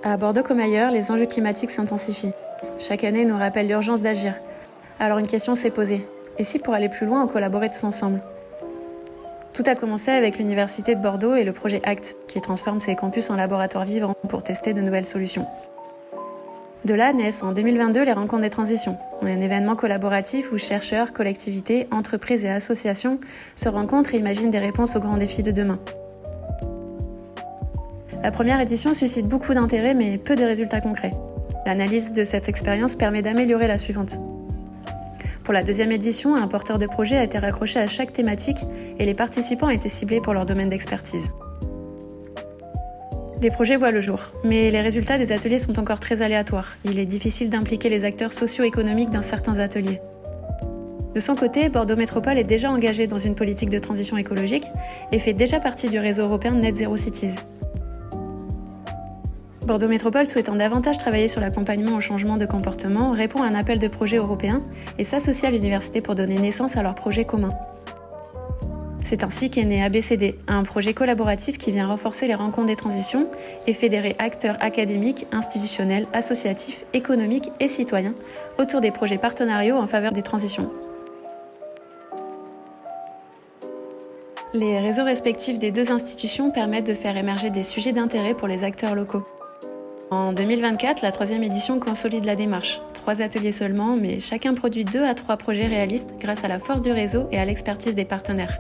À Bordeaux comme ailleurs, les enjeux climatiques s'intensifient. Chaque année nous rappelle l'urgence d'agir. Alors une question s'est posée. Et si pour aller plus loin, on collaborait tous ensemble ? Tout a commencé avec l'Université de Bordeaux et le projet ACT, qui transforme ses campus en laboratoires vivants pour tester de nouvelles solutions. De là naissent en 2022 les Rencontres des Transitions, un événement collaboratif où chercheurs, collectivités, entreprises et associations se rencontrent et imaginent des réponses aux grands défis de demain. La première édition suscite beaucoup d'intérêt mais peu de résultats concrets. L'analyse de cette expérience permet d'améliorer la suivante. Pour la deuxième édition, un porteur de projet a été raccroché à chaque thématique et les participants étaient ciblés pour leur domaine d'expertise. Des projets voient le jour, mais les résultats des ateliers sont encore très aléatoires. Il est difficile d'impliquer les acteurs socio-économiques dans certains ateliers. De son côté, Bordeaux Métropole est déjà engagé dans une politique de transition écologique et fait déjà partie du réseau européen Net Zero Cities. Bordeaux Métropole, souhaitant davantage travailler sur l'accompagnement au changement de comportement, répond à un appel de projet européen et s'associe à l'université pour donner naissance à leur projet commun. C'est ainsi qu'est né ABCD, un projet collaboratif qui vient renforcer les rencontres des transitions et fédérer acteurs académiques, institutionnels, associatifs, économiques et citoyens autour des projets partenariaux en faveur des transitions. Les réseaux respectifs des deux institutions permettent de faire émerger des sujets d'intérêt pour les acteurs locaux. En 2024, la troisième édition consolide la démarche. 3 ateliers seulement, mais chacun produit 2 à 3 projets réalistes grâce à la force du réseau et à l'expertise des partenaires.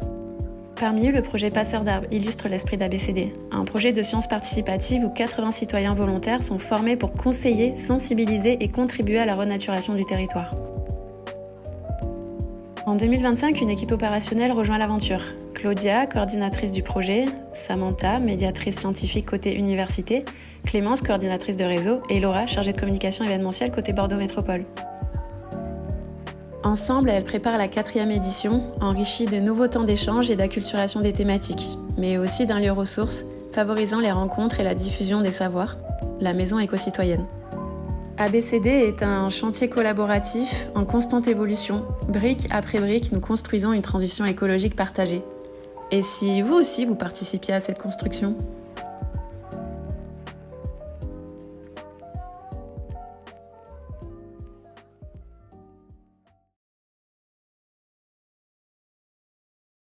Parmi eux, le projet Passeur d'arbres illustre l'esprit d'ABCD, un projet de sciences participatives où 80 citoyens volontaires sont formés pour conseiller, sensibiliser et contribuer à la renaturation du territoire. En 2025, une équipe opérationnelle rejoint l'aventure. Claudia, coordinatrice du projet, Samantha, médiatrice scientifique côté université, Clémence, coordinatrice de réseau, et Laura, chargée de communication événementielle côté Bordeaux Métropole. Ensemble, elles préparent la 4e édition, enrichie de nouveaux temps d'échange et d'acculturation des thématiques, mais aussi d'un lieu ressource, favorisant les rencontres et la diffusion des savoirs, la maison éco-citoyenne. ABCD est un chantier collaboratif en constante évolution. Brique après brique, nous construisons une transition écologique partagée. Et si vous aussi, vous participiez à cette construction ?